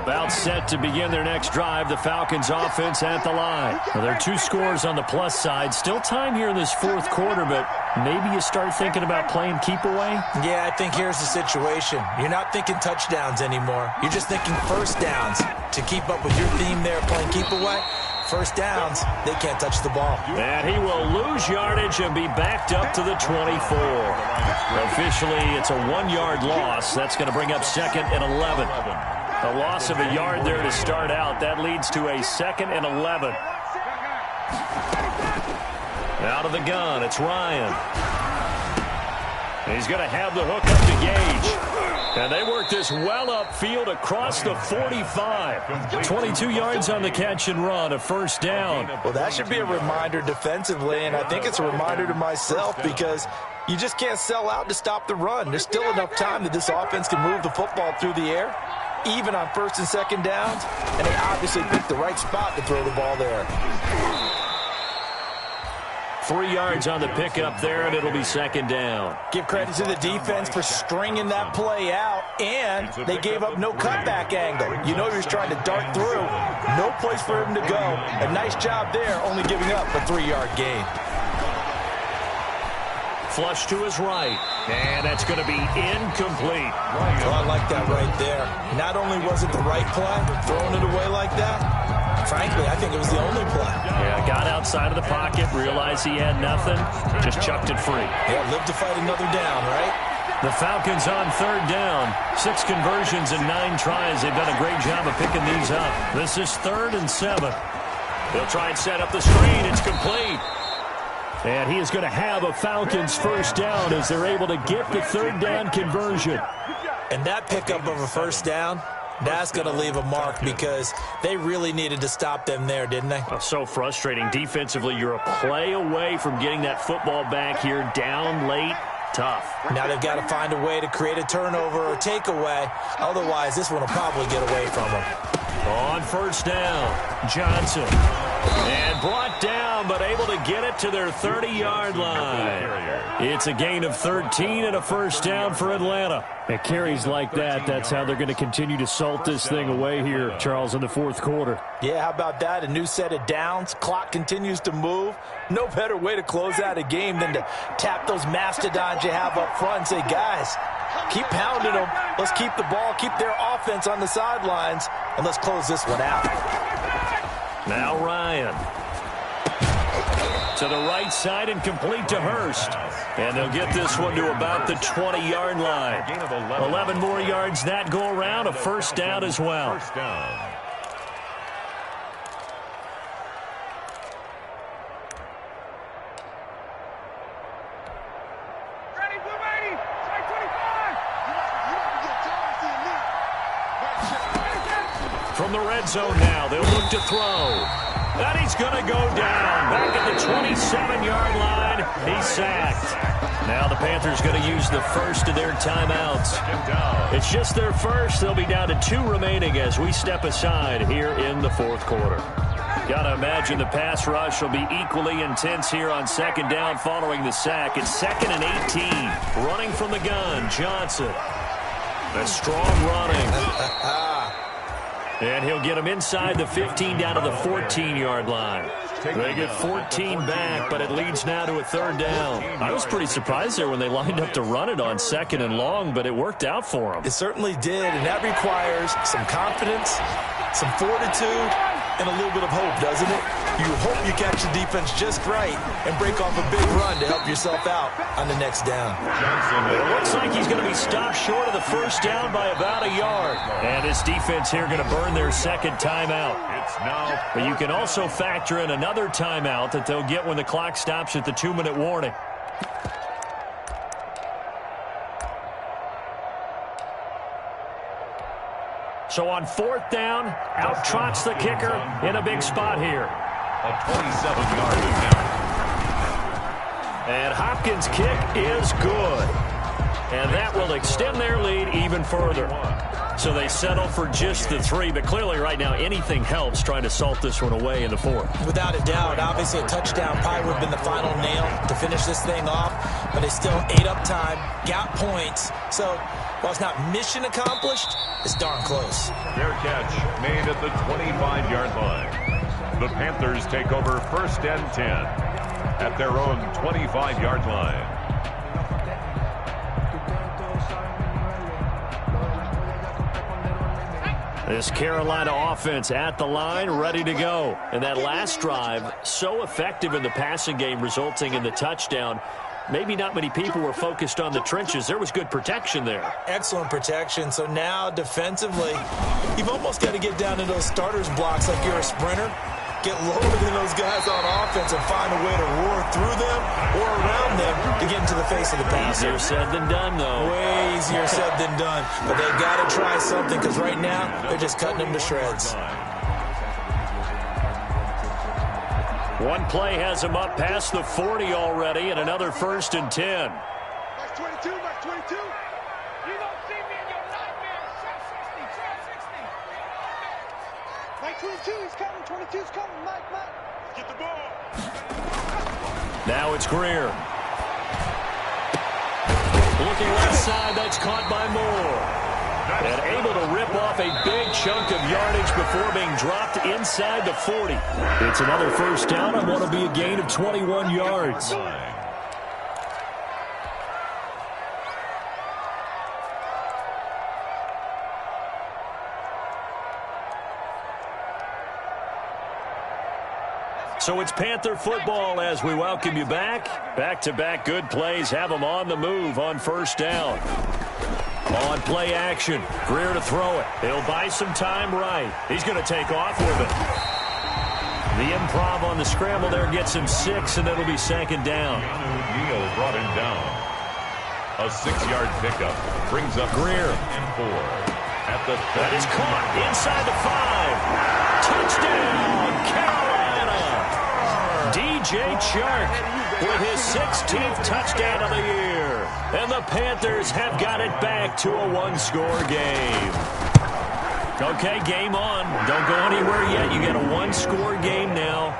About set to begin their next drive. The Falcons offense at the line. Well, there are 2 scores on the plus side. Still time here in this 4th quarter, but maybe you start thinking about playing keep away? Yeah, I think here's the situation. You're not thinking touchdowns anymore. You're just thinking 1st downs. To keep up with your theme there, playing keep away, 1st downs, they can't touch the ball. And he will lose yardage and be backed up to the 24. Officially, it's a 1-yard loss. That's going to bring up 2nd and 11. A loss of a yard there to start out. That leads to a 2nd and 11. Out of the gun, it's Ryan. He's going to have the hook up to Gage. And they work this well upfield across the 45. 22 yards on the catch and run, a 1st down. Well, that should be a reminder defensively, and I think it's a reminder to myself because you just can't sell out to stop the run. There's still enough time that this offense can move the football through the air, even on 1st and 2nd downs, and they obviously picked the right spot to throw the ball there. 3 yards on the pickup there, and it'll be 2nd down. Give credit to the defense for stringing that play out, and they gave up no cutback angle. You know he was trying to dart through. No place for him to go. A nice job there, only giving up a 3-yard gain. Flush to his right, and that's going to be incomplete. Oh, I like that right there. Not only was it the right play, throwing it away like that, frankly, I think it was the only play. Yeah, got outside of the pocket, realized he had nothing, just chucked it free. Yeah, live to fight another down, right? The Falcons on 3rd down. 6 conversions and 9 tries. They've done a great job of picking these up. This is 3rd and 7. They'll try and set up the screen. It's complete. And he is going to have a Falcons 1st down as they're able to get the 3rd down conversion. And that pickup of a 1st down, that's going to leave a mark because they really needed to stop them there, didn't they? Oh, so frustrating. Defensively, you're a play away from getting that football back here down late. Tough. Now they've got to find a way to create a turnover or takeaway. Otherwise, this one will probably get away from them. On first down, Johnson. And brought down, but able to get it to their 30-yard line. It's a gain of 13 and a first down for Atlanta. At carries like that, that's how they're going to continue to salt this thing away here, Charles, in the fourth quarter. Yeah, how about that? A new set of downs. Clock continues to move. No better way to close out a game than to tap those mastodons you have up front and say, guys, keep pounding them. Let's keep the ball, keep their offense on the sidelines, and let's close this one out. Now Ryan. To the right side and complete to Hurst. And they'll get this one to about the 20-yard line. 11 more yards that go around. A first down as well. First down. Ready, blue lady. Strike 25. From the red zone now, they'll look to throw. And he's going to go down. Back at the 27-yard line. He's sacked. Now the Panthers going to use the first of their timeouts. It's just their first. They'll be down to 2 remaining as we step aside here in the fourth quarter. Got to imagine the pass rush will be equally intense here on second down following the sack. It's 2nd and 18. Running from the gun, Johnson. A strong running. And he'll get him inside the 15 down to the 14-yard line. They get 14 back, but it leads now to a third down. I was pretty surprised there when they lined up to run it on 2nd and long, but it worked out for them. It certainly did, and that requires some confidence, some fortitude, and a little bit of hope, doesn't it? You hope you catch the defense just right and break off a big run to help yourself out on the next down. It looks like he's going to be stopped short of the first down by about a yard. And this defense here going to burn their second timeout. But you can also factor in another timeout that they'll get when the clock stops at the 2-minute warning. So on fourth down, out trots the kicker in a big spot here. A 27-yard attempt. And Hopkins' kick is good. And that will extend their lead even further. So they settle for just the 3, but clearly right now anything helps trying to salt this one away in the 4th. Without a doubt, obviously a touchdown probably would have been the final nail to finish this thing off, but they still ate up time, got points. So while it's not mission accomplished, it's darn close. Fair catch made at the 25-yard line. The Panthers take over 1st and 10 at their own 25-yard line. This Carolina offense at the line, ready to go. And that last drive, so effective in the passing game, resulting in the touchdown. Maybe not many people were focused on the trenches. There was good protection there. Excellent protection. So now defensively, you've almost got to get down to those starters blocks like you're a sprinter. Get loaded in those guys on offense and find a way to roar through them or around them to get into the face of the passer. Easier said than done, though. Way easier said than done. But they've got to try something because right now they're just cutting them to shreds. One play has him up past the 40 already, and another 1st and 10. Max 22, Max 22. You don't see me in your nightmares. Trap 60, trap 60. Mike 22, he's coming. 22's coming. Mike. Get the ball. Now it's Greer. Looking left side, that's caught by Moore. And able to rip off a big chunk of yardage before being dropped inside the 40. It's another first down on what will be a gain of 21 yards. So it's Panther football as we welcome you back. Back-to-back good plays have them on the move on first down. On play action, Greer to throw it. He'll buy some time right. He's going to take off with it. The improv on the scramble there gets him 6, and it'll be second down. Neal brought him down. A 6-yard pickup brings up Greer. And 4. At the That is caught inside the 5. Touchdown, Carolina. DJ Chark with his 16th touchdown of the year. And the Panthers have got it back to a 1-score game. Okay, game on. Don't go anywhere yet. You got a one-score game now.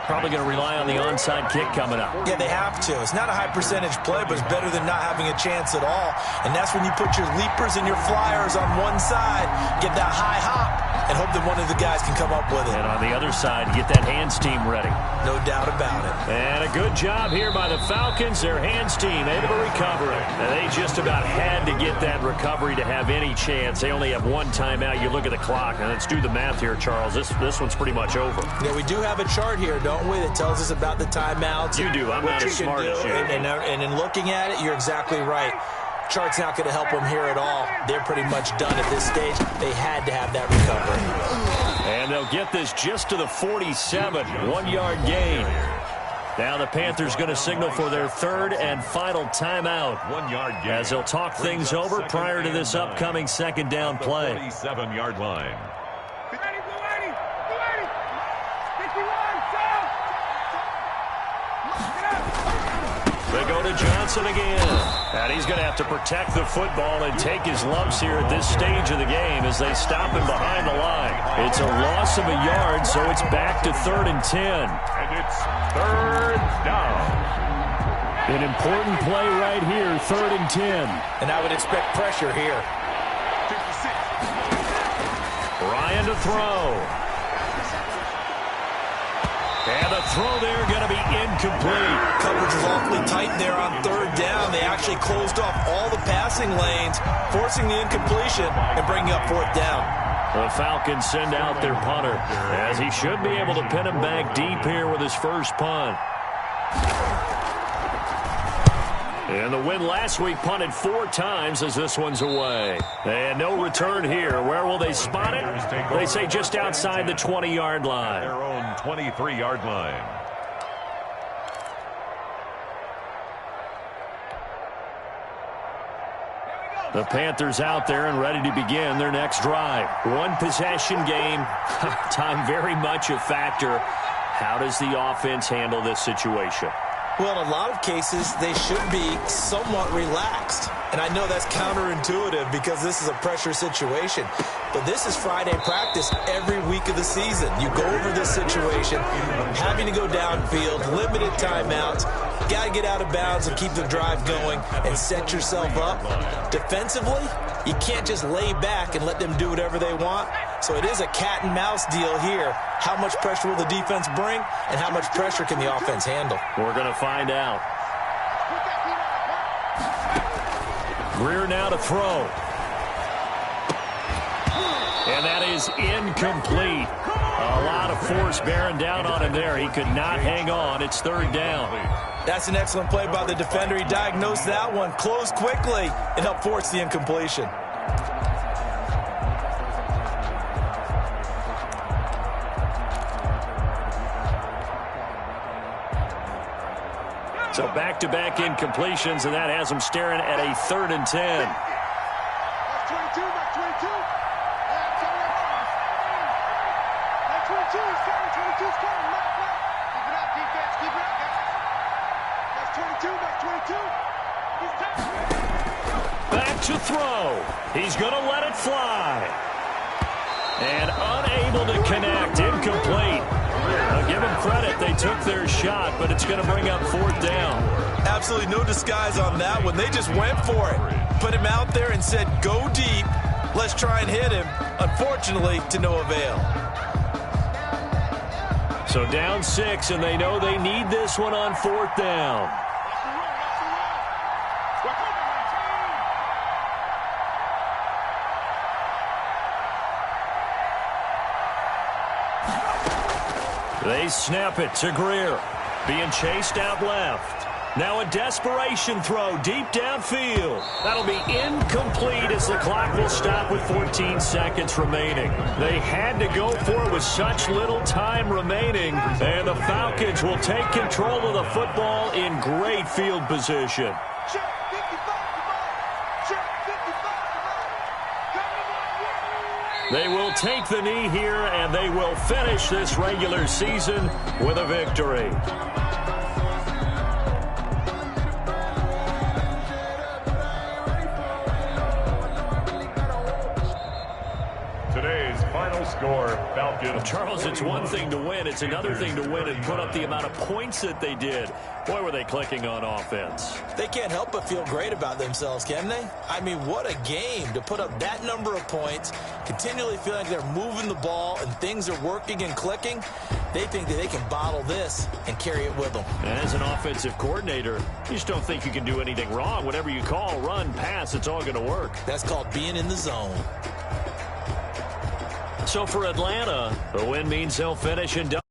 Probably going to rely on the onside kick coming up. Yeah, they have to. It's not a high-percentage play, but it's better than not having a chance at all. And that's when you put your leapers and your flyers on one side, get that high hop, and hope that one of the guys can come up with it. And on the other side, get that hands team ready. No doubt about it. And a good job here by the Falcons. Their hands team able to recover it. And they just about had to get that recovery to have any chance. They only have one timeout. You look at the clock, and let's do the math here, Charles. This one's pretty much over. Yeah, we do have a chart here, don't we, that tells us about the timeouts. You do. I'm not as smart as you. And in looking at it, you're exactly right. Chart's not going to help them here at all. They're pretty much done at this stage. They had to have that recovery. And they'll get this just to the 47. 1-yard gain. Now the Panthers going to signal for their third and final timeout. 1-yard gain. As they'll talk things over prior to this upcoming second down play. 47-yard line. They go to Johnson again. And he's going to have to protect the football and take his lumps here at this stage of the game as they stop him behind the line. It's a loss of a yard, so it's back to 3rd and 10. And it's 3rd down. An important play right here, 3rd and 10. And I would expect pressure here. Ryan to throw. And the throw there going to be incomplete. Coverage was awfully tight there on 3rd down. They actually closed off all the passing lanes, forcing the incompletion and bringing up 4th down. The Falcons send out their punter, as he should be able to pin him back deep here with his first punt. And the win last week punted 4 times as this one's away. And no return here. Where will they spot it? They say just outside the 20-yard line. Their own 23-yard line. The Panthers out there and ready to begin their next drive. One possession game. Time very much a factor. How does the offense handle this situation? Well, in a lot of cases, they should be somewhat relaxed. And I know that's counterintuitive because this is a pressure situation. But this is Friday practice every week of the season. You go over this situation, having to go downfield, limited timeouts, got to get out of bounds and keep the drive going and set yourself up. Defensively, you can't just lay back and let them do whatever they want. So it is a cat and mouse deal here. How much pressure will the defense bring and how much pressure can the offense handle? We're going to find out. Greer now to throw. And that is incomplete. A lot of force bearing down on him there. He could not hang on. It's 3rd down. That's an excellent play by the defender. He diagnosed that one, closed quickly, and helped force the incompletion. So back-to-back incompletions, and that has him staring at a 3rd and 10. That's 22, that's 22. That's 22, 22's coming. Keep it up, defense, keep it up, guys. That's 22, that's 22. He's tapped. Back to throw. He's going to let it fly. And unable to connect, incomplete. I'll give them credit. They took their shot, but it's going to bring up 4th down. Absolutely no disguise on that one. They just went for it. Put him out there and said, go deep. Let's try and hit him. Unfortunately, to no avail. So down 6, and they know they need this one on 4th down. They snap it to Greer. Being chased out left. Now a desperation throw deep downfield. That'll be incomplete as the clock will stop with 14 seconds remaining. They had to go for it with such little time remaining. And the Falcons will take control of the football in great field position. They will take the knee here, and they will finish this regular season with a victory. final score, Falcons. Charles, it's one thing to win. It's another thing to win and put up the amount of points that they did. Boy, were they clicking on offense. They can't help but feel great about themselves, can they? I mean, what a game to put up that number of points, continually feeling like they're moving the ball and things are working and clicking. They think that they can bottle this and carry it with them. And as an offensive coordinator, you just don't think you can do anything wrong. Whatever you call, run, pass, it's all going to work. That's called being in the zone. So for Atlanta, the win means they'll finish in double.